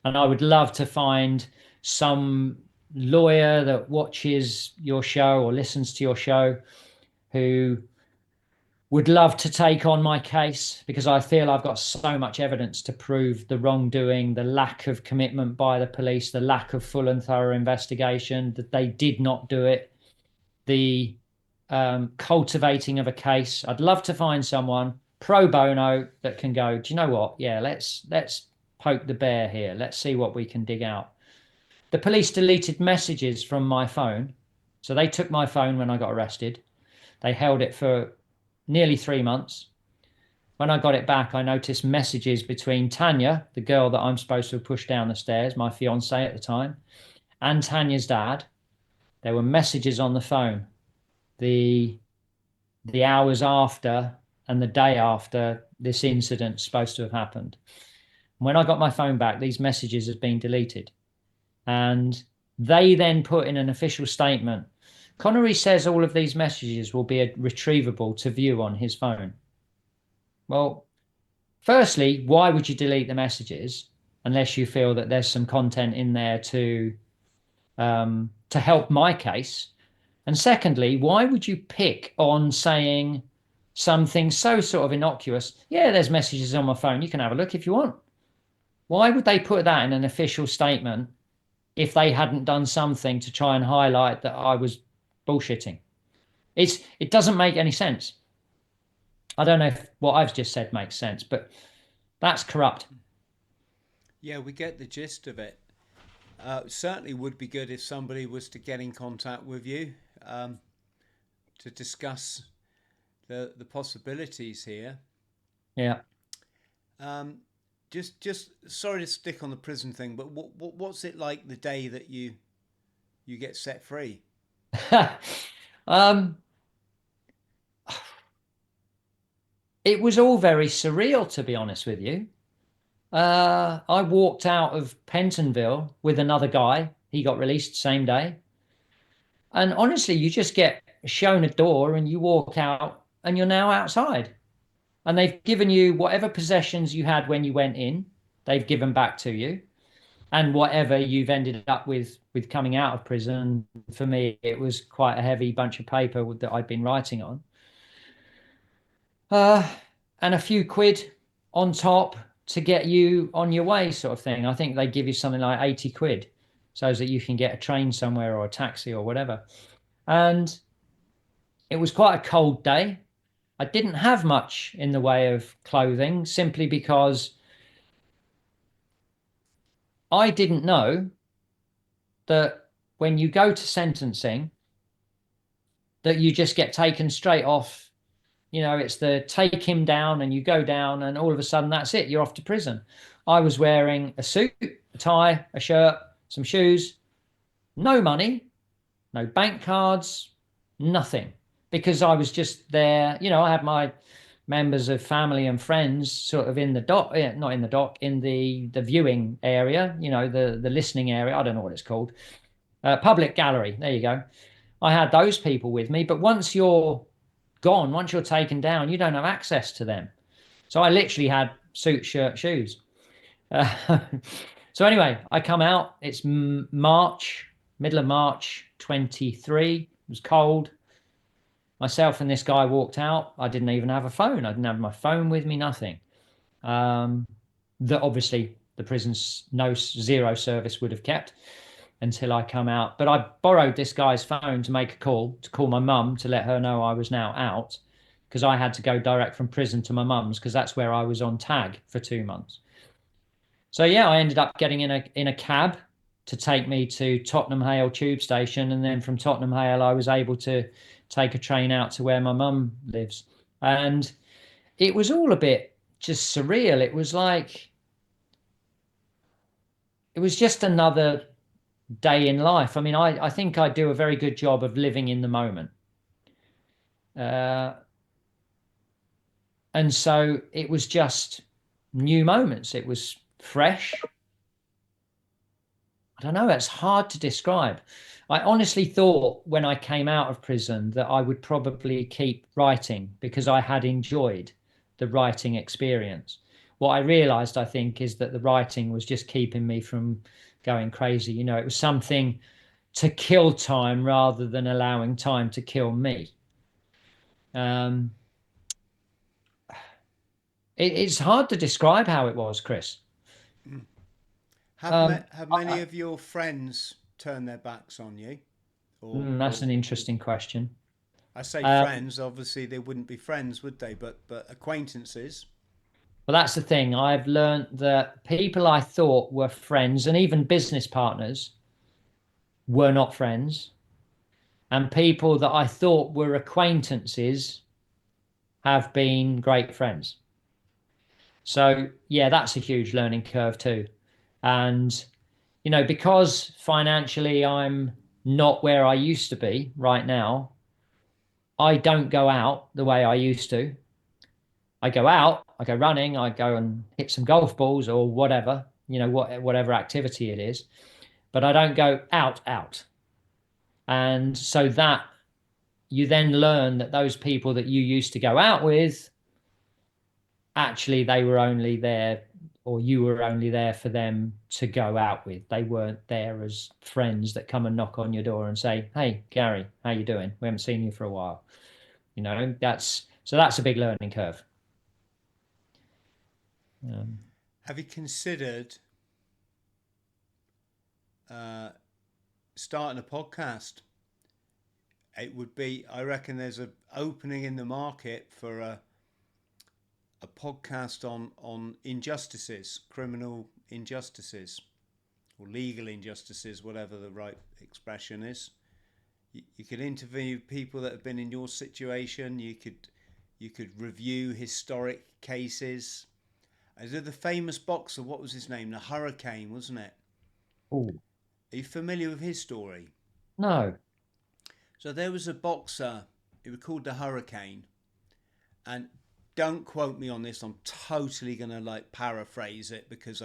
And I would love to find some lawyer that watches your show or listens to your show who would love to take on my case, because I feel I've got so much evidence to prove the wrongdoing, the lack of commitment by the police, the lack of full and thorough investigation, that they did not do it, the cultivating of a case. I'd love to find someone pro bono that can go, do you know what? Yeah, let's poke the bear here. Let's see what we can dig out. The police deleted messages from my phone. So they took my phone when I got arrested. They held it for nearly 3 months. When I got it back, I noticed messages between Tanya, the girl that I'm supposed to have pushed down the stairs, my fiance at the time, and Tanya's dad. There were messages on the phone. The hours after and the day after this incident's supposed to have happened. When I got my phone back, these messages had been deleted. And they then put in an official statement, Connery says all of these messages will be retrievable to view on his phone. Well, firstly, why would you delete the messages unless you feel that there's some content in there to help my case? And secondly, why would you pick on saying something so sort of innocuous? Yeah, there's messages on my phone. You can have a look if you want. Why would they put that in an official statement if they hadn't done something to try and highlight that I was bullshitting? It doesn't make any sense. I don't know if what I've just said makes sense, but that's corrupt. Yeah, we get the gist of it. Certainly would be good if somebody was to get in contact with you to discuss the possibilities here. Yeah. Just sorry to stick on the prison thing, but what's it like the day that you get set free? um, it was all very surreal, to be honest with you. I walked out of Pentonville with another guy. He got released same day. And honestly, you just get shown a door and you walk out and you're now outside. And they've given you whatever possessions you had when you went in, they've given back to you. And whatever you've ended up with coming out of prison, for me, it was quite a heavy bunch of paper that I'd been writing on. Uh, and a few quid on top to get you on your way, sort of thing. I think they give you something like 80 quid so that you can get a train somewhere or a taxi or whatever. And it was quite a cold day. I didn't have much in the way of clothing simply because I didn't know that when you go to sentencing, that you just get taken straight off. You know, it's the take him down and you go down, and all of a sudden that's it. You're off to prison. I was wearing a suit, a tie, a shirt, some shoes, no money, no bank cards, nothing, because I was just there. You know, I had my members of family and friends sort of in the dock, not in the dock, in the viewing area, you know, the listening area. I don't know what it's called. Public gallery. There you go. I had those people with me, but once you're gone, once you're taken down, you don't have access to them. So I literally had suit, shirt, shoes. Uh, so anyway, I come out. It's March, middle of March 23. It was cold. Myself and this guy walked out. I didn't even have a phone. I didn't have my phone with me, nothing. Um, that obviously the prison's no zero service would have kept until I come out. But I borrowed this guy's phone to make a call, to call my mum to let her know I was now out, because I had to go direct from prison to my mum's because that's where I was on tag for 2 months. So yeah, I ended up getting in a cab to take me to Tottenham Hale tube station, and then from Tottenham Hale I was able to take a train out to where my mum lives. And it was all a bit just surreal. It was just another day in life. I mean, I think I do a very good job of living in the moment. Uh, and so it was just new moments. It was fresh. I don't know, it's hard to describe. I honestly thought when I came out of prison that I would probably keep writing because I had enjoyed the writing experience. What I realized, I think, is that the writing was just keeping me from going crazy. You know, it was something to kill time rather than allowing time to kill me. Um, it's hard to describe how it was, Chris. Have many of your friends turned their backs on you, That's or an interesting question. I say Um, friends? Obviously, they wouldn't be friends, would they? But acquaintances. Well, that's the thing. I've learned that people I thought were friends and even business partners were not friends. And people that I thought were acquaintances have been great friends. So, yeah, that's a huge learning curve too. And, you know, because financially I'm not where I used to be right now, I don't go out the way I used to. I go out, I go running, I go and hit some golf balls or whatever, you know, whatever activity it is, but I don't go out. And so that you then learn that those people that you used to go out with, actually they were only there, or you were only there for them to go out with. They weren't there as friends that come and knock on your door and say, "Hey, Gary, how you doing? We haven't seen you for a while." You know, that's a big learning curve. Um, Have you considered uh, starting a podcast? It would be, I reckon, there's an opening in the market for a podcast on injustices, criminal injustices, or legal injustices, whatever the right expression is. You could interview people that have been in your situation. You could review historic cases. I did the famous boxer. What was his name? The Hurricane, wasn't it? oh, Are you familiar with his story? no. So there was a boxer. He was called the Hurricane, and don't quote me on this. I'm totally gonna like paraphrase it because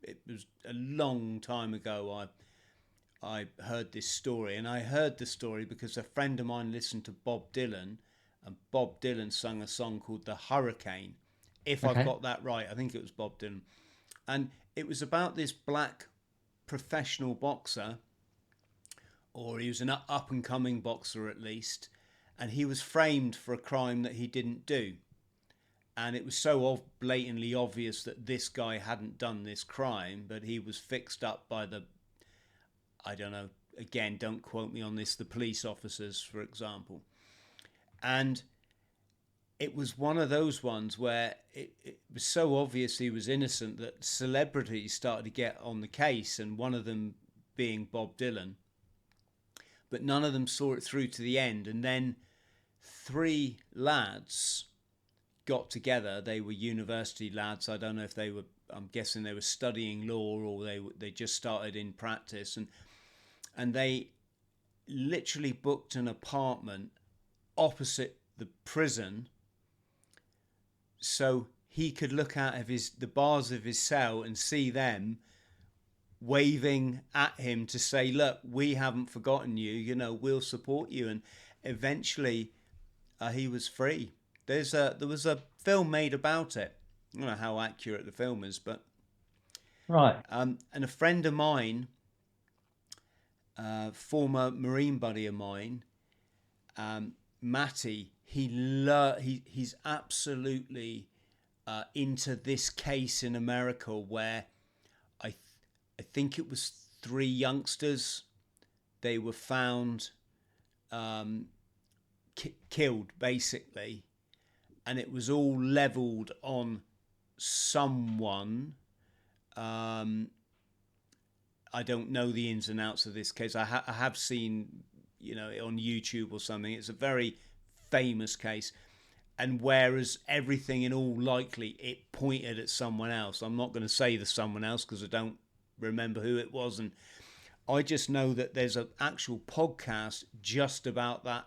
it was a long time ago. I heard this story, and I heard the story because a friend of mine listened to Bob Dylan, and Bob Dylan sung a song called "The Hurricane." If I've Okay. got that right, I think it was Bob Dylan, and it was about this black professional boxer, or he was an up and coming boxer at least, and he was framed for a crime that he didn't do. And it was so blatantly obvious that this guy hadn't done this crime, but he was fixed up by the, I don't know, again, don't quote me on this, the police officers, for example. And it was one of those ones where it was so obvious he was innocent that celebrities started to get on the case, and one of them being Bob Dylan. But none of them saw it through to the end. And then three lads got together. They were university lads. I don't know if they were, I'm guessing they were studying law, or they just started in practice, and they literally booked an apartment opposite the prison so he could look out of the bars of his cell and see them waving at him to say, look, we haven't forgotten you, we'll support you. And eventually he was free. There was a film made about it. I don't know how accurate the film is, but Right. and a friend of mine, former Marine buddy of mine, Matty, he's absolutely into this case in America where I think it was three youngsters. They were found killed basically, and it was all leveled on someone. I don't know the ins and outs of this case. I have seen, on YouTube or something. It's a very famous case. And whereas everything in all likely, it pointed at someone else. I'm not going to say the someone else because I don't remember who it was. And I just know that there's an actual podcast just about that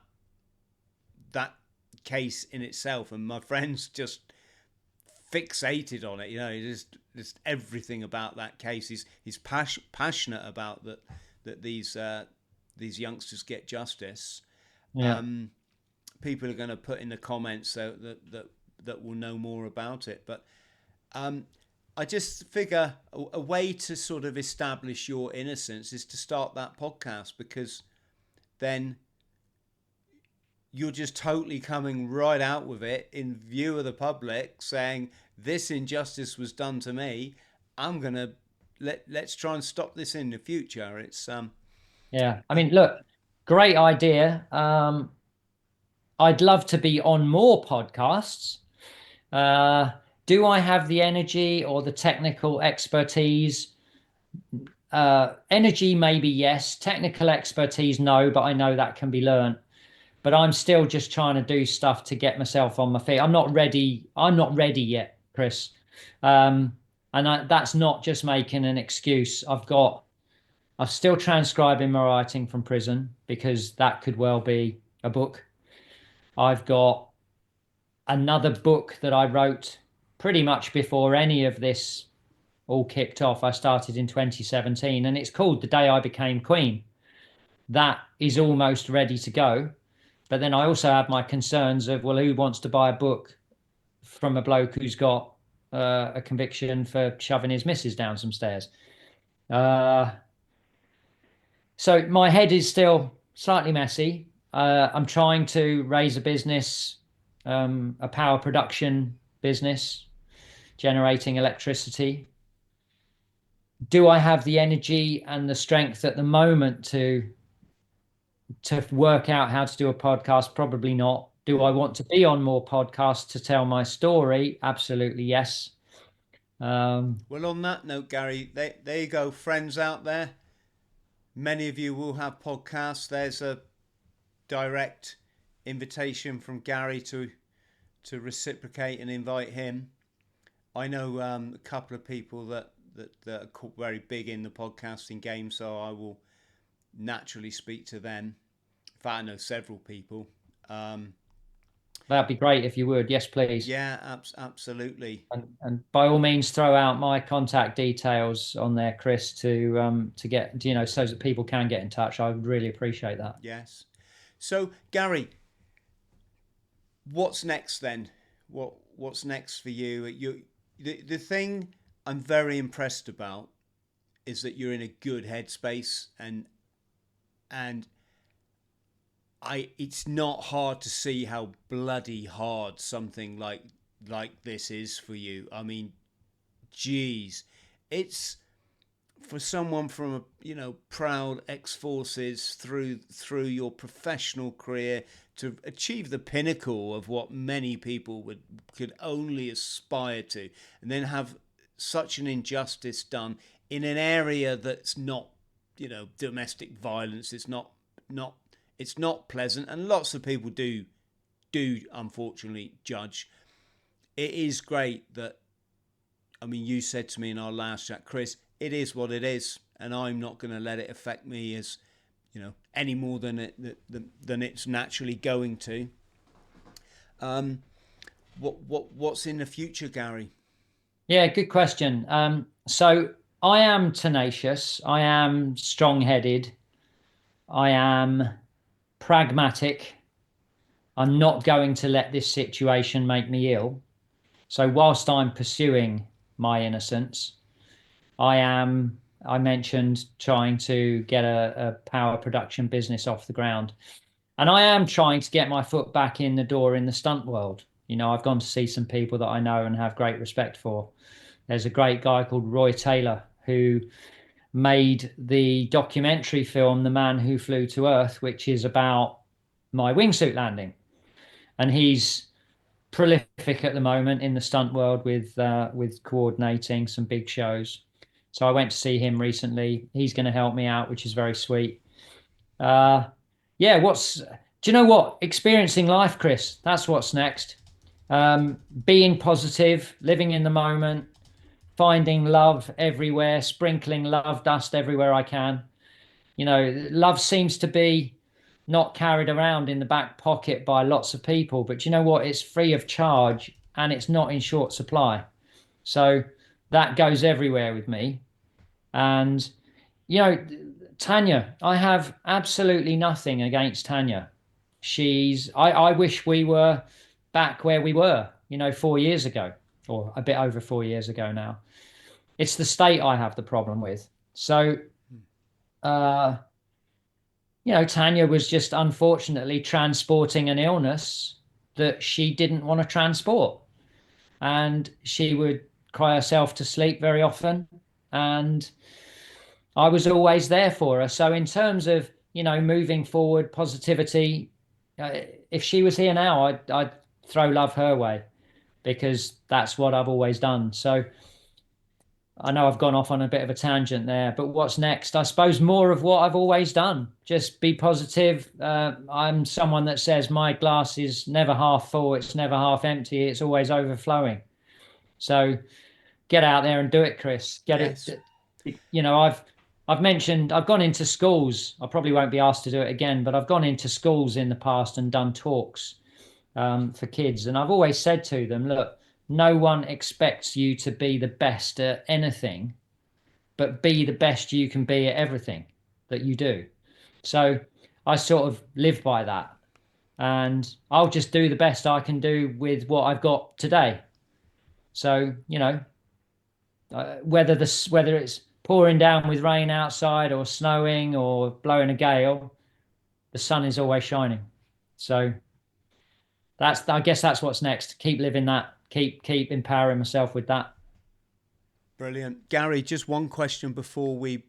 case in itself. And my friend's just fixated on it. Just everything about that case. He's passionate about that these youngsters get justice. Yeah. People are going to put in the comments that will know more about it. But I just figure a way to sort of establish your innocence is to start that podcast, because then you're just totally coming right out with it in view of the public, saying this injustice was done to me. I'm gonna let's try and stop this in the future. It's Yeah. I mean, look, great idea. I'd love to be on more podcasts. Uh, do I have the energy or the technical expertise? Energy, maybe yes. Technical expertise, no, but I know that can be learned. But I'm still just trying to do stuff to get myself on my feet. I'm not ready. I'm not ready yet, Chris. That's not just making an excuse. I'm still transcribing my writing from prison because that could well be a book. I've got another book that I wrote pretty much before any of this all kicked off. I started in 2017, and it's called The Day I Became Queen. That is almost ready to go. But then I also have my concerns of, well, who wants to buy a book from a bloke who's got a conviction for shoving his missus down some stairs? So my head is still slightly messy. I'm trying to raise a business, a power production business, generating electricity. Do I have the energy and the strength at the moment to work out how to do a podcast? Probably not. Do I want to be on more podcasts to tell my story? Absolutely yes. Well, on that note, Gary, there you go, friends out there. Many of you will have podcasts. There's a direct invitation from Gary to reciprocate and invite him. I know a couple of people that are very big in the podcasting game, so I will naturally speak to them. In fact, I know several people. That'd be great if you would. Yes, please. Yeah, absolutely. And by all means, throw out my contact details on there, Chris, to get, so that people can get in touch. I would really appreciate that. Yes. So, Gary, what's next then? What's next for you? The thing I'm very impressed about is that you're in a good headspace, and I it's not hard to see how bloody hard something like this is for you. I mean, geez, it's for someone from a proud ex-forces through your professional career to achieve the pinnacle of what many people could only aspire to, and then have such an injustice done in an area that's not domestic violence. Not it's not pleasant, and lots of people do unfortunately judge. It is great that, I mean, you said to me in our last chat, Chris, it is what it is, and I'm not going to let it affect me as any more than it's naturally going to. What's in the future, Gary? Yeah, good question. So I am tenacious. I am strong-headed. I am pragmatic. I'm not going to let this situation make me ill. So whilst I'm pursuing my innocence, I mentioned trying to get a power production business off the ground. And I am trying to get my foot back in the door in the stunt world. I've gone to see some people that I know and have great respect for. There's a great guy called Roy Taylor who made the documentary film The Man Who Flew to Earth, which is about my wingsuit landing. And he's prolific at the moment in the stunt world with coordinating some big shows. So I went to see him recently. He's going to help me out, which is very sweet. Uh, yeah, do you know what? Experiencing life, Chris. That's what's next. Being positive, living in the moment, finding love everywhere, sprinkling love dust everywhere I can. Love seems to be not carried around in the back pocket by lots of people, but you know what? It's free of charge and it's not in short supply. So that goes everywhere with me. And, you know, Tanya, I have absolutely nothing against Tanya. I wish we were back where we were, 4 years ago, or a bit over 4 years ago now. It's the state I have the problem with. So, uh, Tanya was just unfortunately transporting an illness that she didn't want to transport. And she would cry herself to sleep very often. And I was always there for her. So, in terms of, moving forward, positivity, if she was here now, I'd throw love her way because that's what I've always done. So, I know I've gone off on a bit of a tangent there, but what's next? I suppose more of what I've always done. Just be positive. I'm someone that says my glass is never half full, it's never half empty, it's always overflowing. So get out there and do it, Chris. Get Yes. it. I've mentioned I've gone into schools. I probably won't be asked to do it again, but I've gone into schools in the past and done talks for kids, and I've always said to them, look, no one expects you to be the best at anything, but be the best you can be at everything that you do. So I sort of live by that. And I'll just do the best I can do with what I've got today. So, whether it's pouring down with rain outside or snowing or blowing a gale, the sun is always shining. So I guess that's what's next. Keep living that. Keep empowering myself with that. Brilliant. Gary, just one question before we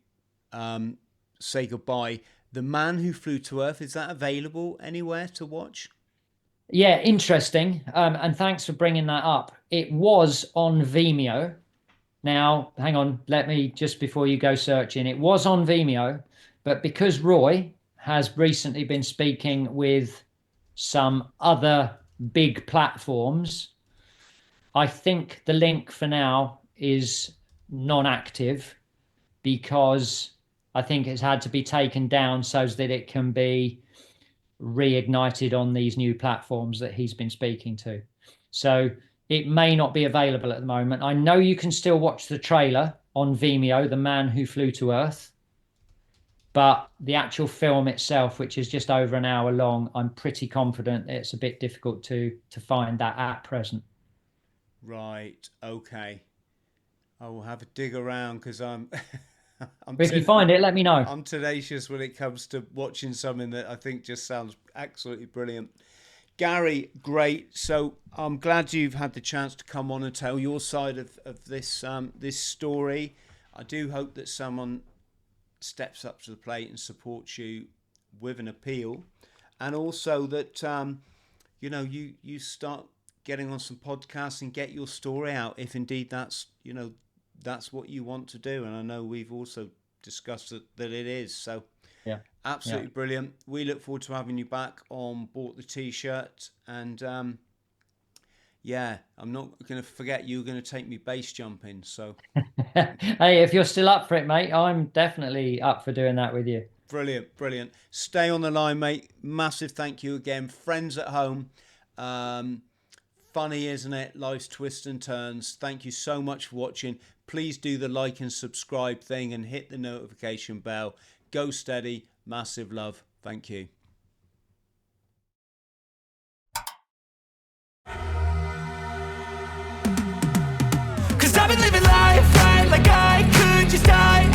say goodbye. The Man Who Flew to Earth, is that available anywhere to watch? Yeah, interesting. And thanks for bringing that up. It was on Vimeo. Now, hang on, let me just before you go searching, it was on Vimeo, but because Roy has recently been speaking with some other big platforms, I think the link for now is non-active because I think it's had to be taken down so that it can be reignited on these new platforms that he's been speaking to. So it may not be available at the moment. I know you can still watch the trailer on Vimeo, The Man Who Flew to Earth, but the actual film itself, which is just over an hour long, I'm pretty confident it's a bit difficult to find that at present. Right. Okay. I will have a dig around because I'm But if you find it, let me know. I'm tenacious when it comes to watching something that I think just sounds absolutely brilliant. Gary, great. So I'm glad you've had the chance to come on and tell your side of this story. I do hope that someone steps up to the plate and supports you with an appeal, and also that you start getting on some podcasts and get your story out if indeed that's what you want to do. And I know we've also discussed that it is. So Yeah. absolutely brilliant. We look forward to having you back on Bought the T-shirt. And I'm not going to forget you're going to take me base jumping. So Hey, if you're still up for it, mate, I'm definitely up for doing that with you. brilliant. Stay on the line, mate. Massive thank you again. Friends at home. Funny, isn't it? Life's twists and turns. Thank you so much for watching. Please do the like and subscribe thing and hit the notification bell. Go steady. Massive love. Thank you. Cause I've been living life right like I could just die